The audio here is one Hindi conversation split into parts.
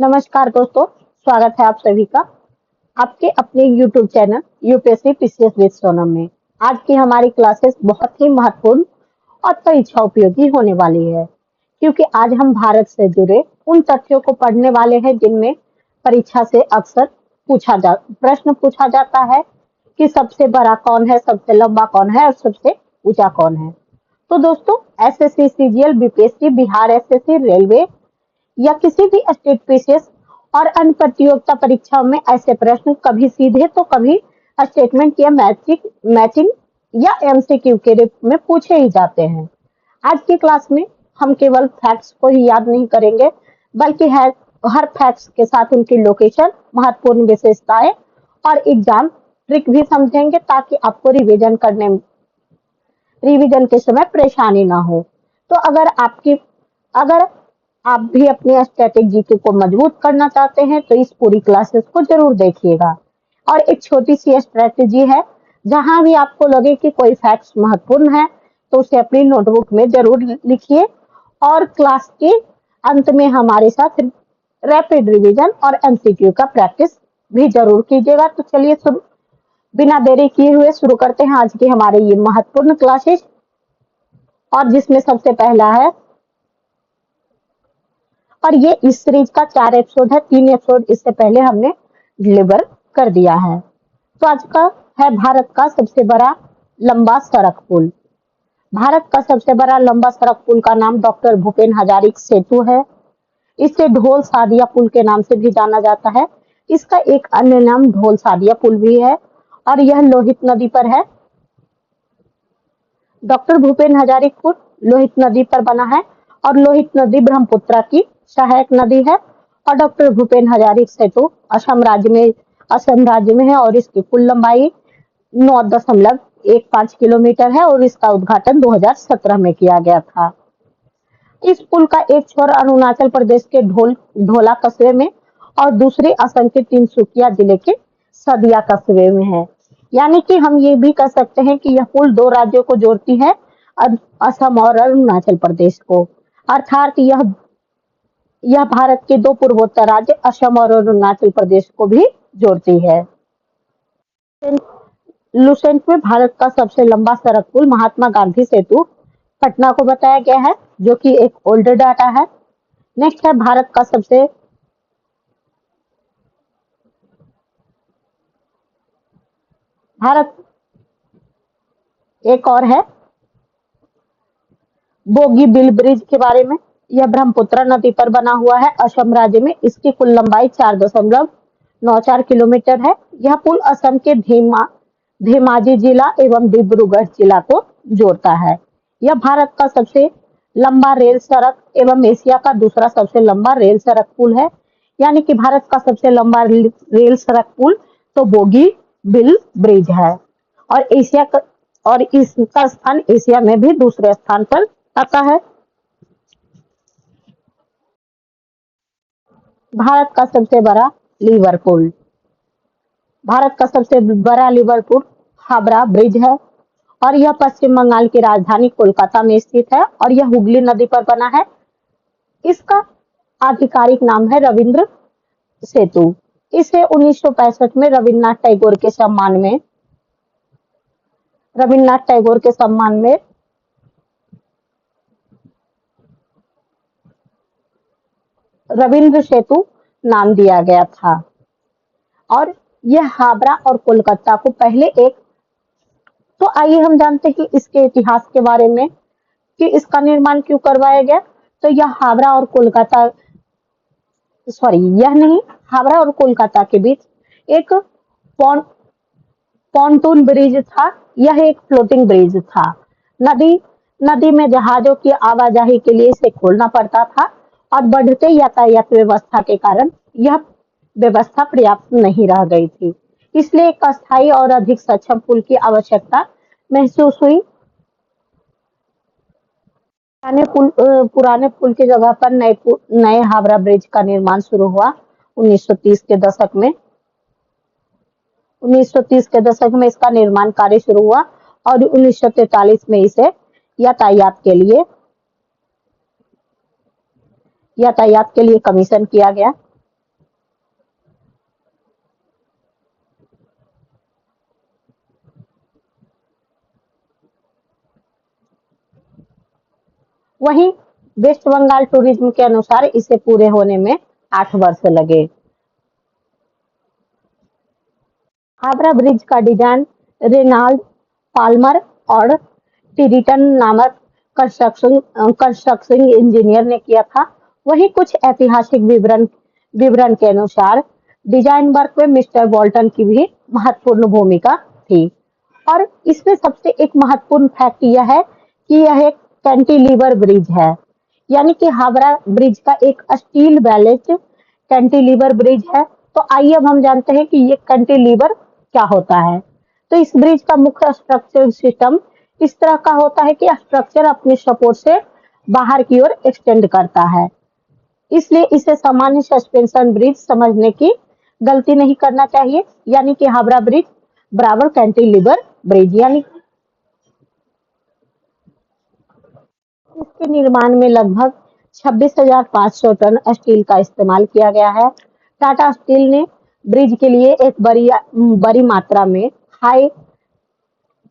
नमस्कार दोस्तों, स्वागत है आप सभी का आपके अपने YouTube channel UPSC PCS with Sonam में। आज की हमारी क्लासेस बहुत ही महत्वपूर्ण और परीक्षा उपयोगी होने वाली है, क्योंकि आज हम भारत से जुड़े उन तथ्यों को पढ़ने वाले हैं जिनमें परीक्षा से अक्सर प्रश्न पूछा जाता है कि सबसे बड़ा कौन है, सबसे लंबा कौन है और सबसे ऊंचा कौन है। तो दोस्तों, SSC, CGL, BPSC, Bihar SSC, railway या किसी भी स्टेट पीसीएस और अन्य प्रतियोगिता परीक्षाओं में ऐसे प्रश्न कभी सीधे तो कभी स्टेटमेंट या मैचिंग या एमसीक्यू के रूप में पूछे ही जाते हैं। आज की क्लास में हम केवल फैक्ट्स को ही याद नहीं करेंगे, बल्कि हर फैक्ट्स के साथ उनकी लोकेशन, महत्वपूर्ण विशेषताएं और एग्जाम ट्रिक भी समझेंगे, ताकि आपको रिवीजन के समय परेशानी ना हो। तो अगर आप भी अपने स्टैटिक जीके को मजबूत करना चाहते हैं तो इस पूरी क्लासेस को जरूर देखिएगा। और एक छोटी सी स्ट्रेटेजी है, जहां भी आपको लगे कि कोई फैक्ट्स महत्वपूर्ण है तो उसे अपनी नोटबुक में जरूर लिखिए और क्लास के अंत में हमारे साथ रैपिड रिवीजन और एमसीक्यू का प्रैक्टिस भी जरूर कीजिएगा। तो चलिए बिना देरी किए हुए शुरू करते हैं आज के हमारे ये महत्वपूर्ण क्लासेस, और जिसमें सबसे पहला है, और ये इस सीरीज का 4 एपिसोड है, 3 एपिसोड इससे पहले हमने डिलीवर कर दिया है। तो आज का है भारत का सबसे बड़ा लंबा सड़क पुल। भारत का सबसे बड़ा लंबा सड़क पुल का नाम डॉक्टर भूपेन हजारिका सेतु है। इसे ढोल सादिया पुल के नाम से भी जाना जाता है। इसका एक अन्य नाम ढोल सादिया पुल भी है और यह लोहित नदी पर है। डॉक्टर भूपेन हजारिका पुल लोहित नदी पर बना है और लोहित नदी ब्रह्मपुत्र की सहायक नदी है। और डॉक्टर भूपेन हजारिका सेतु असम राज्य में है और इसकी कुल लंबाई 9.15 किलोमीटर है और इसका उद्घाटन 2017 में किया गया था। इस पुल का एक छोर अरुणाचल प्रदेश के ढोला कस्बे में और दूसरी असम के तिनसुकिया जिले के सदिया कस्बे में है। यानी कि हम ये भी कह सकते हैं कि यह पुल दो राज्यों को जोड़ती है, असम और अरुणाचल प्रदेश को। अर्थात यह भारत के दो पूर्वोत्तर राज्य असम और अरुणाचल प्रदेश को भी जोड़ती है। लुसेंट में भारत का सबसे लंबा सड़क पुल महात्मा गांधी सेतु पटना को बताया गया है, जो कि एक ओल्डर डाटा है। नेक्स्ट है भारत एक और है बोगीबील ब्रिज के बारे में। यह ब्रह्मपुत्र नदी पर बना हुआ है असम राज्य में। इसकी कुल लंबाई 4.94 किलोमीटर है। यह पुल असम के धेमाजी जिला एवं डिब्रूगढ़ जिला को जोड़ता है। यह भारत का सबसे लंबा रेल सड़क एवं एशिया का दूसरा सबसे लंबा रेल सड़क पुल है। यानी कि भारत का सबसे लंबा रेल सड़क पुल तो बोगीबील ब्रिज है और इसका स्थान एशिया में भी दूसरे स्थान पर आता है। भारत का सबसे बड़ा लिवरपूल। भारत का सबसे बड़ा लिवरपूल हावड़ा ब्रिज है और यह पश्चिम बंगाल की राजधानी कोलकाता में स्थित है और यह हुगली नदी पर बना है। इसका आधिकारिक नाम है रविंद्र सेतु। इसे 1965 में रविन्द्रनाथ टैगोर के सम्मान में रविंद्र सेतु नाम दिया गया था। और यह हावड़ा और कोलकाता को पहले तो आइए हम जानते हैं कि इसके इतिहास के बारे में कि इसका निर्माण क्यों करवाया गया। तो हावड़ा और कोलकाता के बीच एक पॉन्टून ब्रिज था। यह एक फ्लोटिंग ब्रिज था। नदी में जहाजों की आवाजाही के लिए इसे खोलना पड़ता था और बढ़ते यातायात व्यवस्था के कारण यह व्यवस्था पर्याप्त नहीं रह गई थी। इसलिए एक अस्थायी और अधिक सक्षम पुल की आवश्यकता महसूस हुई। पुराने पुल की जगह पर नए हावड़ा ब्रिज का निर्माण शुरू हुआ 1930 के दशक में। 1930 के दशक में इसका निर्माण कार्य शुरू हुआ और 1943 में इसे यातायात के लिए कमीशन किया गया। वहीं वेस्ट बंगाल टूरिज्म के अनुसार इसे पूरे होने में 8 वर्ष लगे। हावड़ा ब्रिज का डिजाइन रेनाल्ड पाल्मर और टिरिटन नामक कंस्ट्रक्शन इंजीनियर ने किया था। वहीं कुछ ऐतिहासिक विवरण विवरण के अनुसार डिजाइन वर्क में मिस्टर बोल्टन की भी महत्वपूर्ण भूमिका थी। और इसमें सबसे एक महत्वपूर्ण फैक्ट यह है कि यह एक कैंटिलीवर ब्रिज है, यानी कि हावड़ा ब्रिज का एक स्टील बैलेंस्ड कैंटिलीवर ब्रिज है। तो आइए अब हम जानते हैं कि ये कैंटिलीवर क्या होता है। तो इस ब्रिज का मुख्य स्ट्रक्चर सिस्टम इस तरह का होता है कि स्ट्रक्चर अपने सपोर्ट से बाहर की ओर एक्सटेंड करता है, इसलिए इसे सामान्य सस्पेंशन ब्रिज समझने की गलती नहीं करना चाहिए। यानी कि हावड़ा ब्रिज बराबर कैंटिलीवर ब्रिज। यानी इसके निर्माण में लगभग 26,500 टन स्टील का इस्तेमाल किया गया है। टाटा स्टील ने ब्रिज के लिए एक बड़ी मात्रा में हाई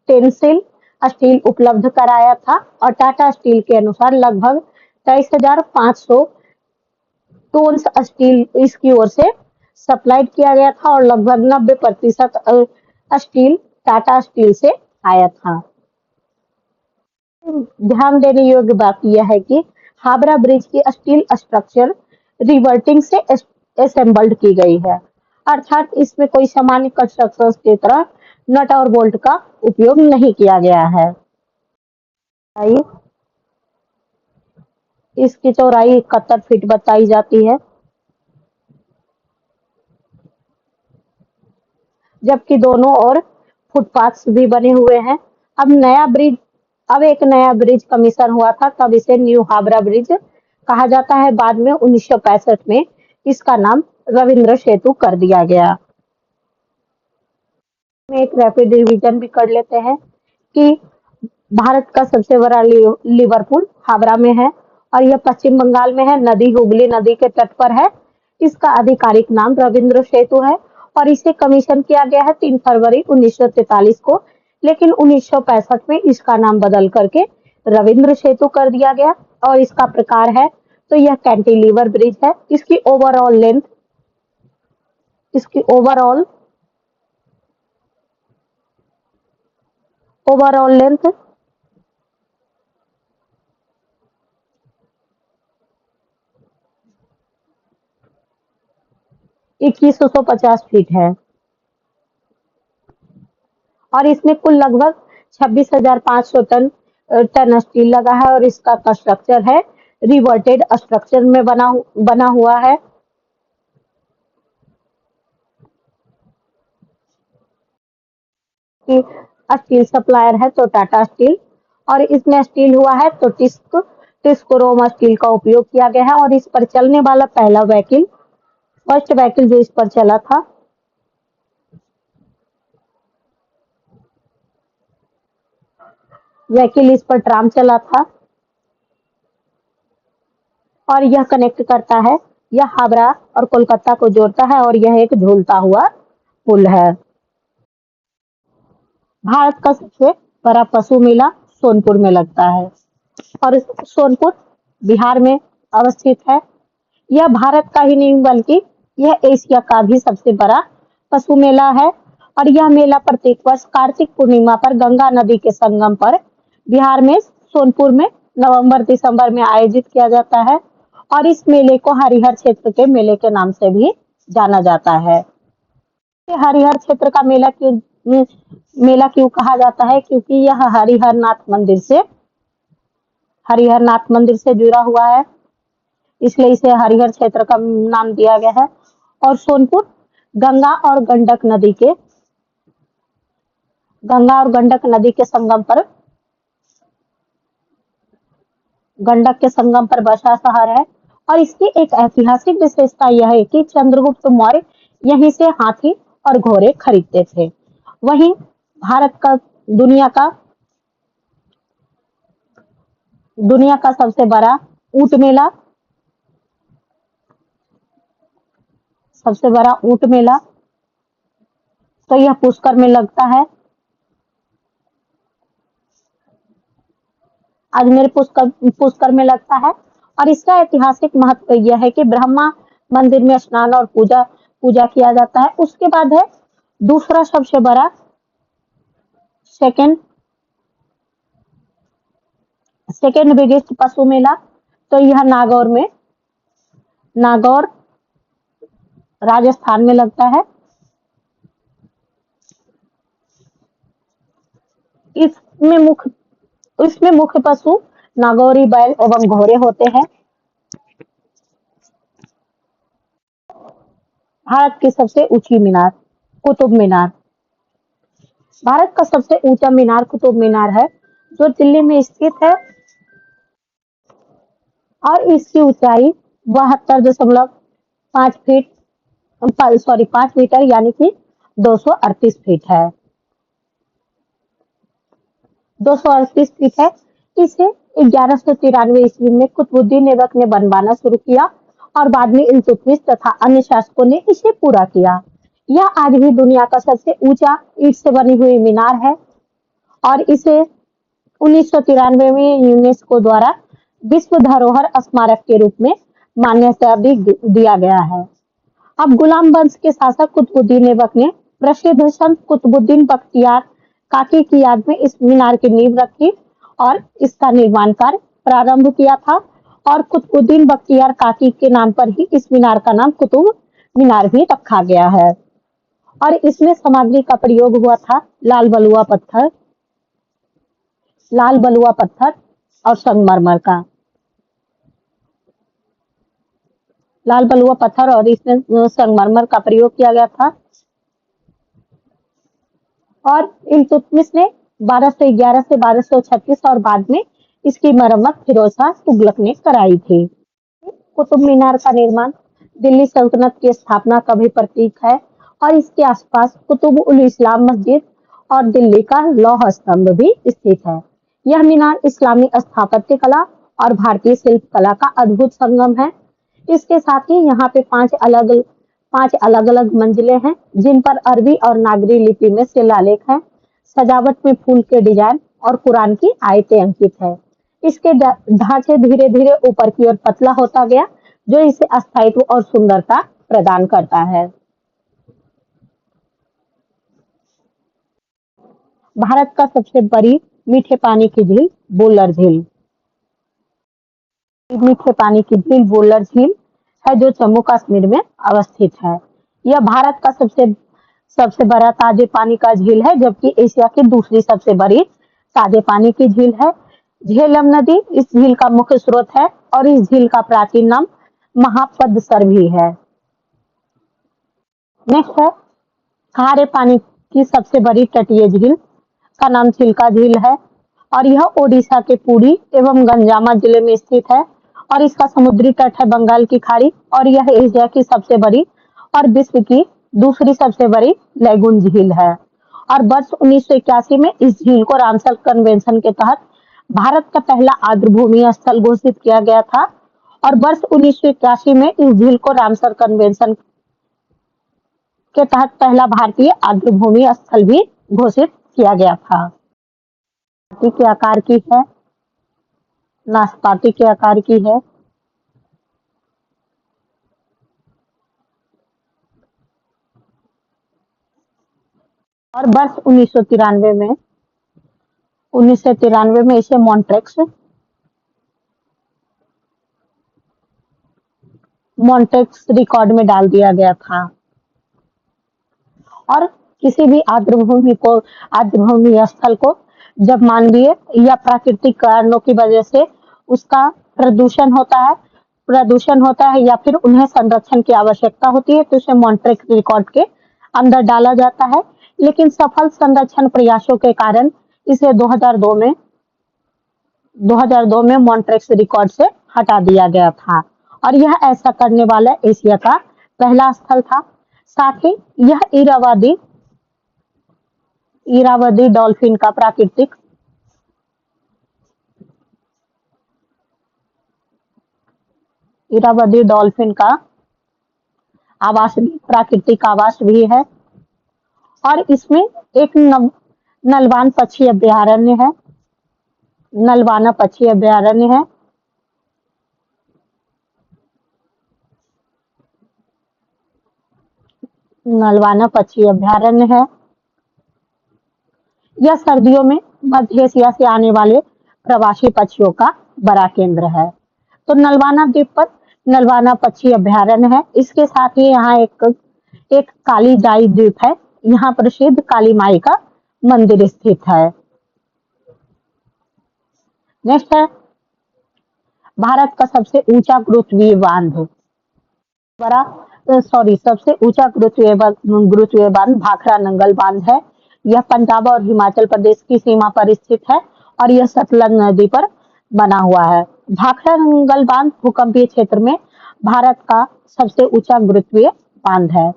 टेंसिल स्टील उपलब्ध कराया था और टाटा स्टील के अनुसार लगभग 23,500 टोन्स स्टील इसकी ओर से सप्लाइड किया गया था और लगभग 90% स्टील टाटा स्टील से आया था। ध्यान देने योग्य बात यह है कि हावड़ा ब्रिज की स्टील स्ट्रक्चर रिवर्टिंग से असेंबल्ड की गई है, अर्थात इसमें कोई सामान्य कंस्ट्रक्शन की तरह नट और बोल्ट का उपयोग नहीं किया गया है। आइए, इसकी चौड़ाई 71 फीट बताई जाती है, जबकि दोनों ओर फुटपाथ भी बने हुए हैं। अब एक नया ब्रिज कमीशन हुआ था, तब इसे न्यू हावड़ा ब्रिज कहा जाता है। बाद में 1965 में इसका नाम रविंद्र सेतु कर दिया गया। में एक रैपिड रिवीजन भी कर लेते हैं कि भारत का सबसे बड़ा लिवरपूल हावड़ा में है और यह पश्चिम बंगाल में है। नदी हुगली नदी के तट पर है। इसका आधिकारिक नाम रविंद्र सेतु है और इसे कमीशन किया गया है 3 फरवरी 1943 को, लेकिन 1965 में इसका नाम बदल करके रविंद्र सेतु कर दिया गया। और इसका प्रकार है तो यह कैंटिलीवर ब्रिज है। इसकी ओवरऑल लेंथ 2150 फीट है और इसमें कुल लगभग 26,500 टन स्टील लगा है और इसका स्ट्रक्चर है रिवर्टेड स्ट्रक्चर में बना हुआ है। कि स्टील सप्लायर है तो टाटा स्टील और इसमें स्टील हुआ है तो टिस्कोरोम स्टील का उपयोग किया गया है और इस पर चलने वाला पहला व्हीकल फर्स्ट व्हीकल जो इस पर चला था व्हीकल इस पर ट्राम चला था और यह कनेक्ट करता है। यह हावड़ा और कोलकाता को जोड़ता है और यह एक झूलता हुआ पुल है। भारत का सबसे बड़ा पशु मेला सोनपुर में लगता है और सोनपुर बिहार में अवस्थित है। यह भारत का ही नहीं बल्कि यह एशिया का भी सबसे बड़ा पशु मेला है और यह मेला प्रत्येक वर्ष कार्तिक पूर्णिमा पर गंगा नदी के संगम पर बिहार में सोनपुर में नवंबर दिसंबर में आयोजित किया जाता है और इस मेले को हरिहर क्षेत्र के मेले के नाम से भी जाना जाता है। हरिहर क्षेत्र का मेला क्यों कहा जाता है, क्योंकि यह हरिहर नाथ मंदिर से जुड़ा हुआ है, इसलिए इसे हरिहर क्षेत्र का नाम दिया गया है। और सोनपुर गंगा और गंडक के संगम पर बसा शहर है और इसकी एक ऐतिहासिक विशेषता यह है कि चंद्रगुप्त मौर्य यहीं से हाथी और घोड़े खरीदते थे। वहीं भारत का दुनिया का सबसे बड़ा ऊंट मेला तो यह पुष्कर में लगता है। अजमेर पुष्कर पुष्कर में लगता है। और इसका ऐतिहासिक महत्व यह है कि ब्रह्मा मंदिर में स्नान और पूजा पूजा किया जाता है। उसके बाद है दूसरा सबसे बड़ा सेकंड सेकंड बिगेस्ट पशु मेला, तो यह नागौर राजस्थान में लगता है। इसमें मुख्य इसमें मुख्य पशु नागौरी बैल एवं घोड़े होते हैं। भारत की सबसे ऊंची मीनार कुतुब मीनार। भारत का सबसे ऊंचा मीनार कुतुब मीनार है, जो दिल्ली में स्थित है और इसकी ऊंचाई 72.5 फीट 5 मीटर यानी कि 238 फीट है। 238 फीट है। इसे 1193 ईस्वी में कुतुबुद्दीन ऐबक ने बनवाना शुरू किया और बाद में इल्तुतमिश तथा अन्य शासकों ने इसे पूरा किया। यह आज भी दुनिया का सबसे ऊंचा ईंट से बनी हुई मीनार है और इसे 1993 में यूनेस्को द्वारा विश्व धरोहर स्मारक के रूप में मान्यता भी दिया गया है। अब गुलाम वंश के शासक कुतुबुद्दीन ऐबक ने प्रसिद्ध संत कुतुबुद्दीन बख्तियार काकी की याद में इस मीनार की नींव रखी और इसका निर्माण कार्य प्रारंभ किया था। और कुतुबुद्दीन बख्तियार काकी के नाम पर ही इस मीनार का नाम कुतुब मीनार भी रखा गया है। और इसमें सामग्री का प्रयोग हुआ था लाल बलुआ पत्थर और संगमरमर का। लाल बलुआ पत्थर और इसमें संगमरमर का प्रयोग किया गया था। और इल्तुतमिश ने 1211 से 1236 और बाद में इसकी मरम्मत फिरोज शाह तुगलक ने कराई थी। कुतुब मीनार का निर्माण दिल्ली सल्तनत की स्थापना का भी प्रतीक है और इसके आसपास कुतुब उल इस्लाम मस्जिद और दिल्ली का लौह स्तंभ भी स्थित है। यह मीनार इस्लामी स्थापत्य कला और भारतीय शिल्प कला का अद्भुत संगम है। इसके साथ ही यहाँ पे पांच अलग अलग मंजिलें हैं, जिन पर अरबी और नागरी लिपि में शिलालेख है। सजावट में फूल के डिजाइन और कुरान की आयतें अंकित है। इसके ढांचे धीरे धीरे ऊपर की ओर पतला होता गया, जो इसे अस्थायित्व और सुंदरता प्रदान करता है। भारत का सबसे बड़ी मीठे पानी की झील वुलर झील। मीठे पानी की झील वुलर झील है, जो जम्मू कश्मीर में अवस्थित है। यह भारत का सबसे बड़ा ताजे पानी का झील है, जबकि एशिया की दूसरी सबसे बड़ी ताजे पानी की झील है। झेलम नदी इस झील का मुख्य स्रोत है और इस झील का प्राचीन नाम महापद्सर भी है। नेक्स्ट है खारे पानी की सबसे बड़ी तटीय झील का नाम चिल्का झील है और यह ओडिशा के पुरी एवं गंजामा जिले में स्थित है और इसका समुद्री तट है बंगाल की खाड़ी और यह एशिया की सबसे बड़ी और विश्व की दूसरी सबसे बड़ी लैगून झील है। और वर्ष 1981 में इस झील को रामसर कन्वेंशन के तहत भारत का पहला आर्द्रभूमि स्थल घोषित किया गया था और वर्ष 1981 में इस झील को रामसर कन्वेंशन के तहत पहला भारतीय आर्द्रभूमि स्थल भी घोषित किया गया था। नाशपाती के आकार की है। नाशपाती के आकार की है। और वर्ष 1993 में इसे मॉन्ट्रेक्स रिकॉर्ड में डाल दिया गया था। और किसी भी आर्द्रभूमि स्थल को जब मानवीय या प्राकृतिक कारणों की वजह से उसका प्रदूषण होता है या फिर उन्हें संरक्षण की आवश्यकता होती है, तो उसे मॉन्ट्रेक्स रिकॉर्ड के अंदर डाला जाता है। लेकिन सफल संरक्षण प्रयासों के कारण इसे 2002 में मॉन्ट्रेक्स रिकॉर्ड से हटा दिया गया था और यह ऐसा करने वाला एशिया का पहला स्थल था। साथ ही यह इरावदी डॉल्फिन का प्राकृतिक आवास भी है और इसमें एक नलवान पक्षी अभ्यारण्य है। नलवाना पक्षी अभयारण्य है। नलवाना पक्षी अभयारण्य है। यह सर्दियों में मध्य एशिया से आने वाले प्रवासी पक्षियों का बड़ा केंद्र है। तो नलवाना द्वीप पर नलवाना पक्षी अभयारण्य है। इसके साथ ही यहाँ एक काली जाई द्वीप है। यहाँ प्रसिद्ध काली माई का मंदिर स्थित है। नेक्स्ट है भारत का सबसे ऊंचा गुरुत्वीय बांध। सबसे ऊंचा गुरुत्वीय बांध भाखड़ा नंगल बांध है। यह पंजाब और हिमाचल प्रदेश की सीमा पर स्थित है और यह सतलज नदी पर बना हुआ है। भाखड़ा नंगल बांध भूकंपीय क्षेत्र में भारत का सबसे ऊंचा गुरुत्वीय बांध है।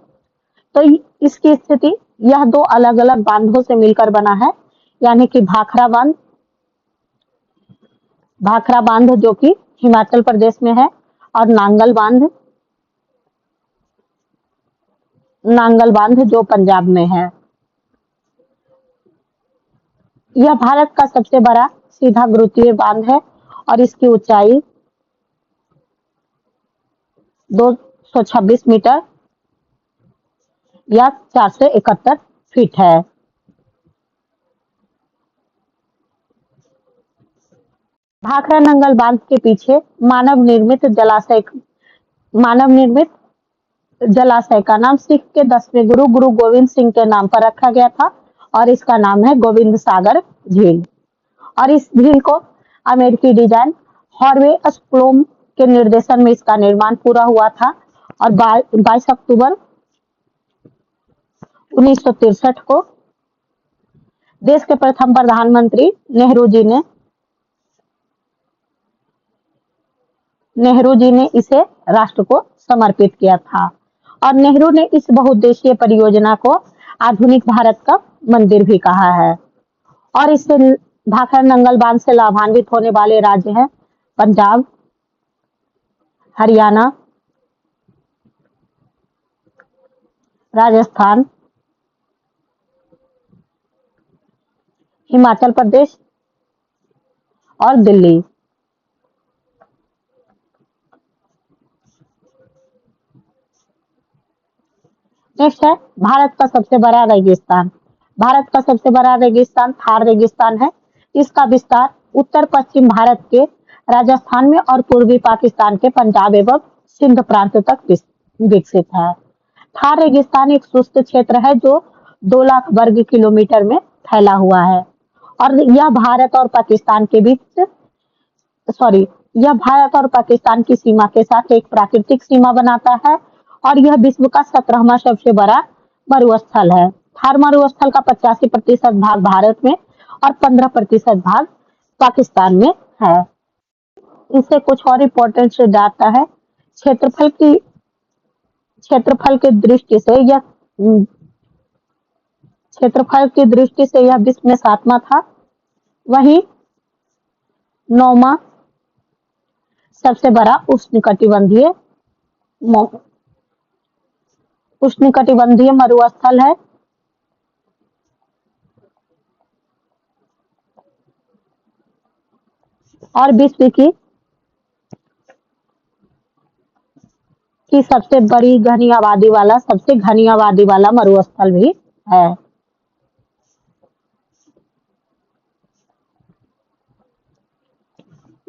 तो इसकी स्थिति यह दो अलग अलग बांधों से मिलकर बना है, यानी कि भाखड़ा बांध जो कि हिमाचल प्रदेश में है और नांगल बांध जो पंजाब में है। यह भारत का सबसे बड़ा सीधा गुरुत्वीय बांध है और इसकी ऊंचाई 226 मीटर या 471 फीट है। भाखड़ा नंगल बांध के पीछे मानव निर्मित जलाशय का नाम सिख के 10वें गुरु गोविंद सिंह के नाम पर रखा गया था और इसका नाम है गोविंद सागर झील। और इस झील को अमेरिकी डिजाइन हॉर्वे अस्प्लोम के निर्देशन में इसका निर्माण पूरा हुआ था और 22 अक्टूबर 1963 को देश के प्रथम प्रधानमंत्री नेहरू जी ने इसे राष्ट्र को समर्पित किया था और नेहरू ने इस बहुउद्देशीय परियोजना को आधुनिक भारत का मंदिर भी कहा है। और इससे भाखड़ा नंगल बांध से लाभान्वित होने वाले राज्य हैं पंजाब, हरियाणा, राजस्थान, हिमाचल प्रदेश और दिल्ली। नेक्स्ट है भारत का सबसे बड़ा रेगिस्तान। भारत का सबसे बड़ा रेगिस्तान थार रेगिस्तान है। इसका विस्तार उत्तर पश्चिम भारत के राजस्थान में और पूर्वी पाकिस्तान के पंजाब एवं सिंध प्रांत तक विकसित है। थार रेगिस्तान एक शुष्क क्षेत्र है जो 2 लाख वर्ग किलोमीटर में फैला हुआ है और यह भारत और पाकिस्तान की सीमा के साथ एक प्राकृतिक सीमा बनाता है और यह विश्व का 17वां सबसे बड़ा मरुस्थल है। थार मरुस्थल का 85% भाग भारत में और 15% भाग पाकिस्तान में है। इससे कुछ और इम्पोर्टेंट डाटा है। क्षेत्रफल की दृष्टि से यह विश्व में 7वां था, वहीं 9वां सबसे बड़ा उष्णकटिबंधीय मरुस्थल है। और विश्व की सबसे घनी आबादी वाला मरुस्थल भी है।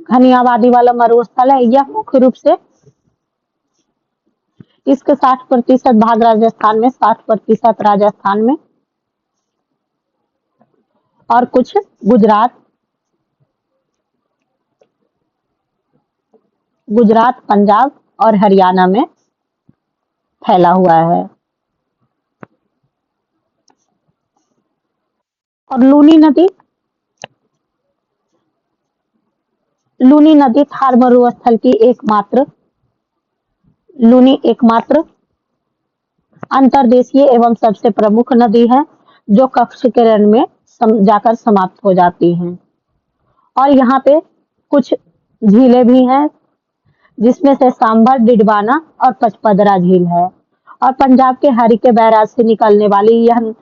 घनी आबादी वाला मरुस्थल है। यह मुख्य रूप से इसके 60% भाग राजस्थान में, 60% राजस्थान में और कुछ गुजरात, पंजाब और हरियाणा में फैला हुआ है। और लूनी नदी थार मरुस्थल की एकमात्र अंतर्देशीय एवं सबसे प्रमुख नदी है जो कक्ष किरण में जाकर समाप्त हो जाती हैं। और यहाँ पे कुछ झीलें भी हैं जिसमें से सांभर, डिडवाना और पचपदरा झील है। और पंजाब के हरिके बैराज से निकलने वाली यह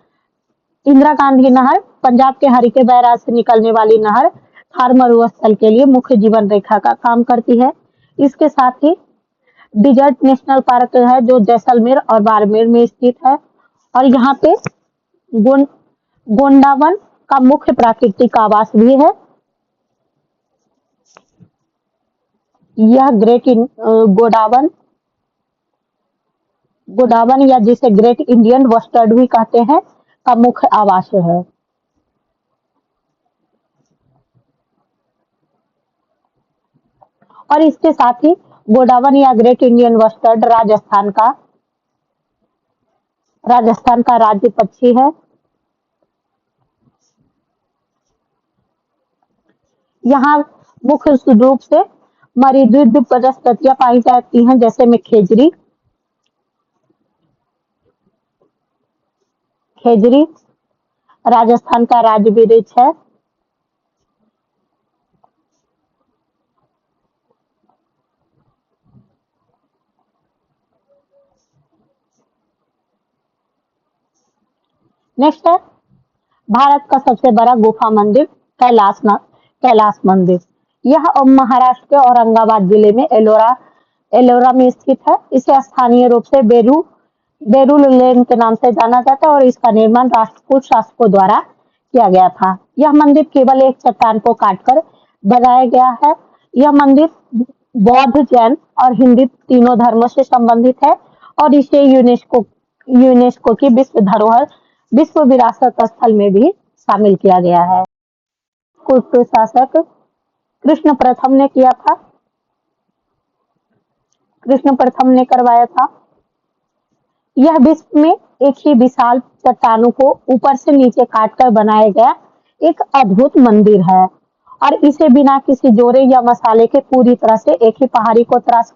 इंदिरा गांधी नहर, पंजाब के हरिके बैराज से निकलने वाली नहर थार मरुस्थल के लिए मुख्य जीवन रेखा का काम करती है। इसके साथ ही डिजर्ट नेशनल पार्क है जो जैसलमेर और बाड़मेर में स्थित है, और यहाँ पे गों गोंडावन का मुख्य प्राकृतिक आवास भी है। यह गोडावन गोडावन या जिसे ग्रेट इंडियन बस्टर्ड भी कहते हैं का मुख्य आवास है। और इसके साथ ही गोडावन या ग्रेट इंडियन बस्टर्ड राजस्थान का राज्य पक्षी है। यहाँ मुख्य रूप से मरीद्विद वनस्पतियां पाई जाती हैं, जैसे में खेजरी राजस्थान का राज्य वृक्ष है। नेक्स्ट है भारत का सबसे बड़ा गुफा मंदिर कैलाश मंदिर। यह महाराष्ट्र के औरंगाबाद जिले में एलोरा में स्थित है। इसे स्थानीय रूप से बेरुल लेन के नाम से जाना जाता है और इसका निर्माण राष्ट्रकूट शासकों द्वारा किया गया था। यह मंदिर केवल एक चट्टान को काटकर बनाया गया है। यह मंदिर बौद्ध, जैन और हिंदू तीनों धर्मों से संबंधित है और इसे यूनेस्को की विश्व विरासत स्थल में भी शामिल किया गया है। कुछ शासक कृष्ण प्रथम ने किया था। कृष्ण प्रथम ने करवाया था। यह विश्व में एक ही विशाल चट्टानों को ऊपर से नीचे काटकर बनाया गया एक अद्भुत मंदिर है और इसे बिना किसी जोड़े या मसाले के पूरी तरह से एक ही पहाड़ी को तराश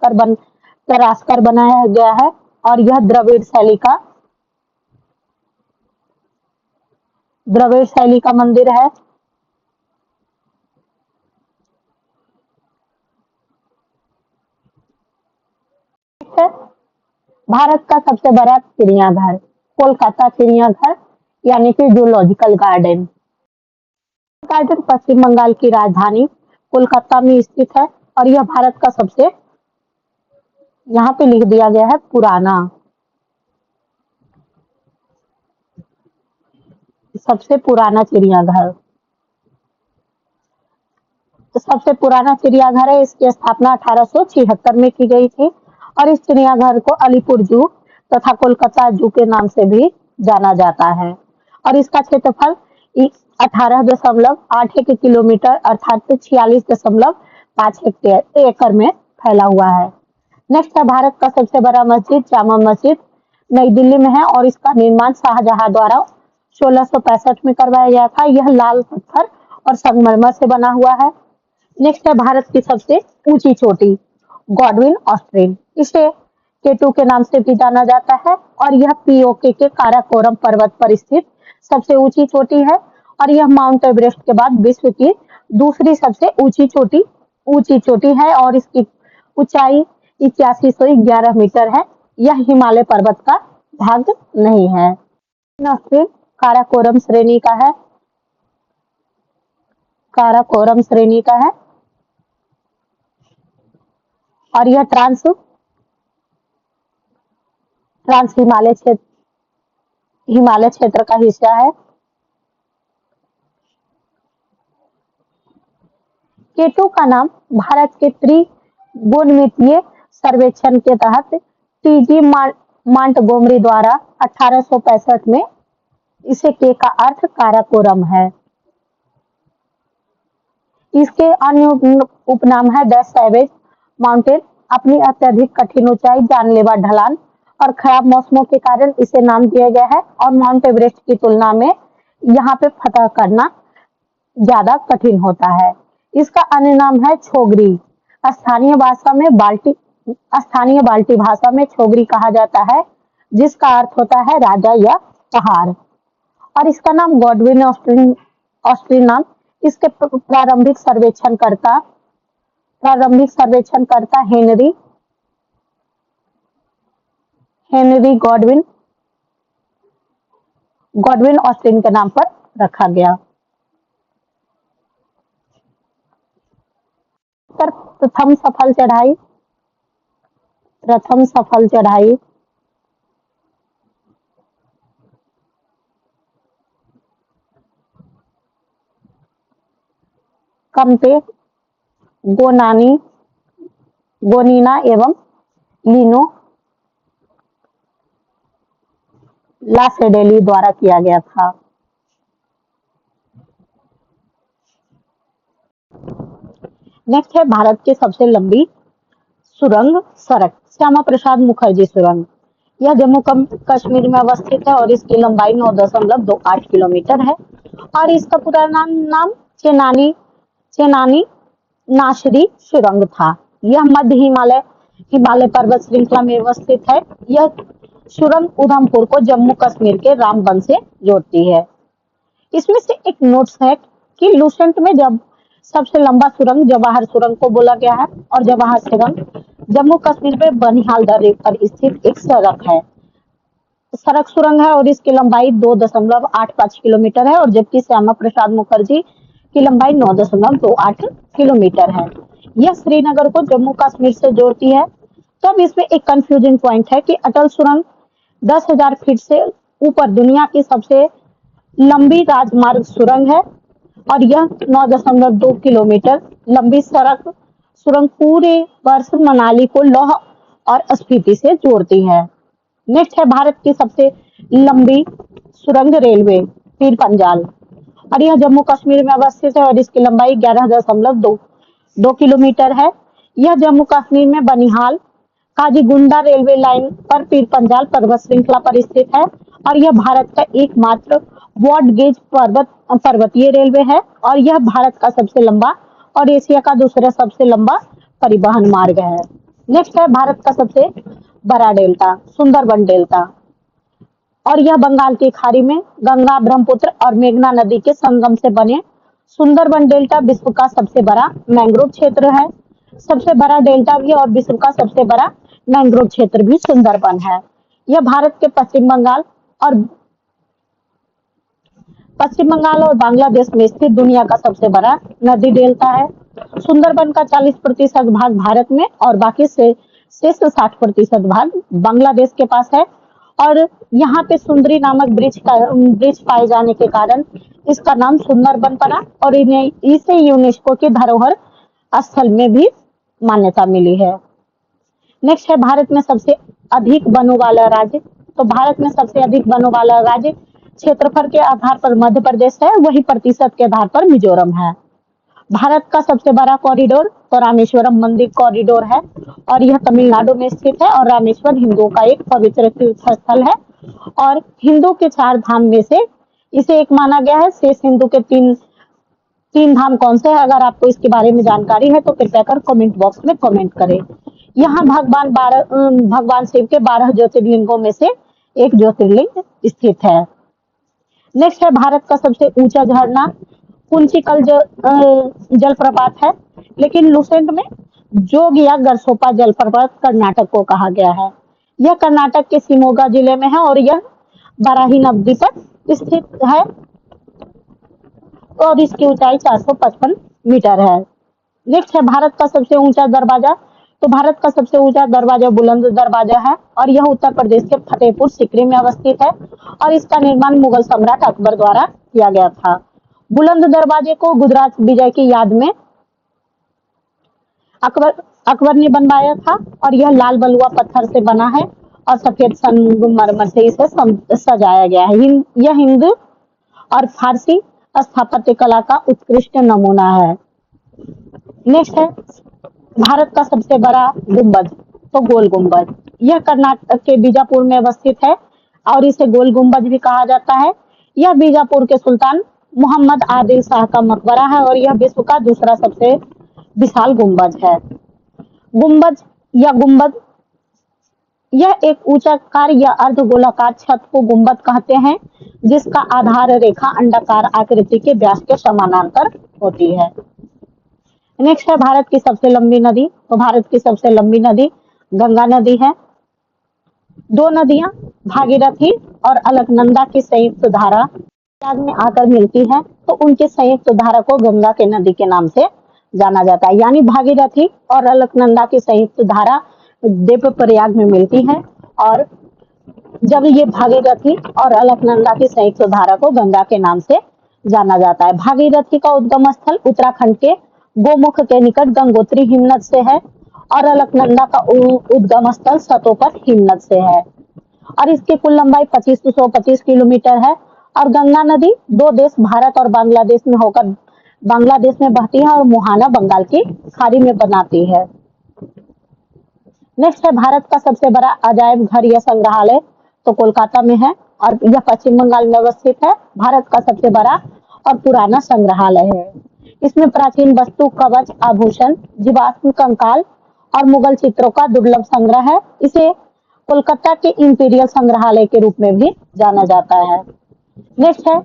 कर बनाया गया है और यह द्रविड़ शैली का मंदिर है। भारत का सबसे बड़ा चिड़ियाघर कोलकाता चिड़ियाघर यानी कि जूलॉजिकल गार्डन पश्चिम बंगाल की राजधानी कोलकाता में स्थित है और यह भारत का यहाँ पे लिख दिया गया है सबसे पुराना चिड़ियाघर। तो सबसे पुराना चिड़ियाघर है। इसकी स्थापना 1876 में की गई थी और इस चिड़ियाघर को अलीपुर जू तथा कोलकाता जू के नाम से भी जाना जाता है और इसका क्षेत्रफल 18.81 किलोमीटर अर्थात 46.5 एकड़ में फैला हुआ है। नेक्स्ट है भारत का सबसे बड़ा मस्जिद जामा मस्जिद नई दिल्ली में है और इसका निर्माण शाहजहां द्वारा 1665 में करवाया गया था। यह लाल पत्थर और संगमरमर से बना हुआ है। नेक्स्ट है भारत की सबसे ऊंची चोटी गॉडविन ऑस्ट्रेन। इसे केटू के नाम से भी जाना जाता है और यह पीओके के काराकोरम पर्वत पर स्थित सबसे ऊंची चोटी है और यह माउंट एवरेस्ट के बाद विश्व की दूसरी सबसे ऊंची चोटी है और इसकी ऊंचाई 8111 मीटर है। यह हिमालय पर्वत का भाग नहीं है। ऑस्ट्रेन काराकोरम श्रेणी का है। और यह ट्रांस हिमालय क्षेत्र का हिस्सा है। केटू का नाम भारत के त्रिगुणमितीय सर्वेक्षण के तहत टीजी मांटगोमरी द्वारा 1865 में इसे के का अर्थ काराकोरम है। इसके अन्य उपनाम है द सैवेज माउंटेन। अपनी अत्यधिक कठिन ऊंचाई, जानलेवा ढलान और खराब मौसमों के कारण इसे नाम दिया गया है और माउंट एवरेस्ट की तुलना में यहाँ पे फतह करना ज्यादा कठिन होता है। इसका अन्य नाम है छोगरी। स्थानीय बाल्टी भाषा में छोगरी कहा जाता है जिसका अर्थ होता है राजा या पहाड़। और इसका नाम गॉडविन ऑस्ट्रीन नाम इसके प्रारंभिक सर्वेक्षणकर्ता हेनरी गॉडविन ऑस्ट्रीन के नाम पर रखा गया। पर प्रथम सफल चढ़ाई कंपे, गोनानी, गोनीना एवं लिनो लासेडेली द्वारा किया गया था। नेक्स्ट है भारत की सबसे लंबी सुरंग सड़क, श्यामा प्रसाद मुखर्जी सुरंग। यह जम्मू कश्मीर में अवस्थित है और इसकी लंबाई 9.28 किलोमीटर है और इसका पूरा नाम चेनानी चेनानी नाशरी सुरंग था। यह मध्य हिमालय हिमालय पर्वत श्रृंखला में अवस्थित है। यह सुरंग उधमपुर को जम्मू कश्मीर के रामबन से जोड़ती है। इसमें से एक नोट्स है कि लूसेंट में जब सबसे लंबा सुरंग जवाहर सुरंग को बोला गया है और जवाहर सुरंग जम्मू कश्मीर में बनिहाल दर्रे पर स्थित एक सड़क सुरंग है और इसकी लंबाई 2.85 किलोमीटर है और जबकि श्यामा प्रसाद मुखर्जी की लंबाई 9.28 किलोमीटर है। यह श्रीनगर को जम्मू कश्मीर से जोड़ती है। तब इसमें एक कंफ्यूजिंग पॉइंट है कि अटल सुरंग 10,000 फीट से ऊपर दुनिया की सबसे लंबी राजमार्ग सुरंग है और यह 9.2 किलोमीटर लंबी सुरंग पूरे वर्ष मनाली को लौह और स्पीति से जोड़ती है। नेक्स्ट है भारत की सबसे लंबी सुरंग रेलवे पीर पंजाल और यह जम्मू कश्मीर में अवस्थित है और इसकी लंबाई 11.2 किलोमीटर है। यह जम्मू कश्मीर में बनिहाल काजीगुंडा रेलवे लाइन पर पीर पंजाल पर्वत श्रृंखला पर स्थित है और यह भारत का एकमात्र ब्रॉड गेज पर्वतीय रेलवे है और यह भारत का सबसे लंबा और एशिया का दूसरा सबसे लंबा परिवहन मार्ग है। नेक्स्ट है भारत का सबसे बड़ा डेल्टा सुंदरबन डेल्टा और यह बंगाल की खाड़ी में गंगा ब्रह्मपुत्र और मेघना नदी के संगम से बने सुंदरबन डेल्टा विश्व का सबसे बड़ा मैंग्रोव क्षेत्र है। सबसे बड़ा डेल्टा भी और विश्व का सबसे बड़ा मैंग्रोव क्षेत्र भी सुंदरबन है। यह भारत के पश्चिम बंगाल और बांग्लादेश में स्थित दुनिया का सबसे बड़ा नदी डेल्टा है। सुंदरबन का 40% भाग भारत में और बाकी से शेष 60% भाग बांग्लादेश के पास है और यहाँ पे सुंदरी नामक वृक्ष पाए जाने के कारण इसका नाम सुंदरबन पड़ा और इसे यूनेस्को की धरोहर स्थल में भी मान्यता मिली है। नेक्स्ट है भारत में सबसे अधिक वनों वाला राज्य। तो भारत में सबसे अधिक वनों वाला राज्य क्षेत्रफल के आधार पर मध्य प्रदेश है, वही प्रतिशत के आधार पर मिजोरम है। भारत का सबसे बड़ा कॉरिडोर तो रामेश्वरम मंदिर कॉरिडोर है और यह तमिलनाडु में स्थित है और रामेश्वर हिंदुओं का एक पवित्र तीर्थ स्थल है और हिंदू के 4 धाम में से इसे एक माना गया है। शेष हिंदू के तीन धाम कौन से हैं? अगर आपको इसके बारे में जानकारी है तो कृपया कर कमेंट बॉक्स में कमेंट करें। यहाँ भगवान शिव के 12 ज्योतिर्लिंगों में से एक ज्योतिर्लिंग स्थित है। नेक्स्ट है भारत का सबसे ऊंचा झरना कुंचिकल जलप्रपात है, लेकिन लुसेंट में जोग या गरसोपा जलप्रपात कर्नाटक को कहा गया है। यह कर्नाटक के शिमोगा जिले में है और यह बराही नदी पर स्थित है और इसकी ऊंचाई 455 मीटर है। नेक्स्ट है भारत का सबसे ऊंचा दरवाजा। तो भारत का सबसे ऊंचा दरवाजा बुलंद दरवाजा है और यह उत्तर प्रदेश के फतेहपुर सीकरी में अवस्थित है और इसका निर्माण मुगल सम्राट अकबर द्वारा किया गया था। बुलंद दरवाजे को गुजरात विजय की याद में अकबर ने बनवाया था और यह लाल बलुआ पत्थर से बना है और सफेद संगमरमर से इसे सजाया गया है। यह हिंदू और फारसी स्थापत्य कला का उत्कृष्ट नमूना है। नेक्स्ट है भारत का सबसे बड़ा गुंबद तो गोल गुंबद। यह कर्नाटक के बीजापुर में अवस्थित है और इसे गोल गुंबद भी कहा जाता है। यह बीजापुर के सुल्तान मोहम्मद आदिल शाह का मकबरा है और यह विश्व का दूसरा सबसे विशाल गुंबद है। गुंबद यह एक ऊंचाकार या अर्धगोलाकार छत को गुंबद कहते हैं जिसका आधार रेखा अंडाकार आकृति के व्यास के समानांतर होती है। नेक्स्ट है भारत की सबसे लंबी नदी। तो भारत की सबसे लंबी नदी गंगा नदी है। 2 नदियां भागीरथी और अलकनंदा की संयुक्त धारा में आकर मिलती है तो उनके संयुक्त धारा को गंगा के नदी के नाम से जाना जाता है। यानी भागीरथी और अलकनंदा की संयुक्त धारा देवप्रयाग में मिलती है, और जब ये भागीरथी और अलकनंदा की संयुक्त धारा को गंगा के नाम से जाना जाता है। भागीरथी का उद्गम स्थल उत्तराखंड के गोमुख के निकट गंगोत्री हिमनद से है, और अलकनंदा का उद्गम स्थल सतोपथ हिमनद से है, और इसकी कुल लंबाई 2525 किलोमीटर है। और गंगा नदी दो देश भारत और बांग्लादेश में होकर बांग्लादेश में बहती है और मुहाना बंगाल की खाड़ी में बनाती है। नेक्स्ट है भारत का सबसे बड़ा अजायब घर या संग्रहालय, तो कोलकाता में है, और यह पश्चिम बंगाल में अवस्थित है। भारत का सबसे बड़ा और पुराना संग्रहालय है। इसमें प्राचीन वस्तु, कवच, आभूषण, जीवाश्म कंकाल और मुगल चित्रों का दुर्लभ संग्रह है। इसे कोलकाता के इंपीरियल संग्रहालय के रूप में भी जाना जाता है। नेक्स्ट है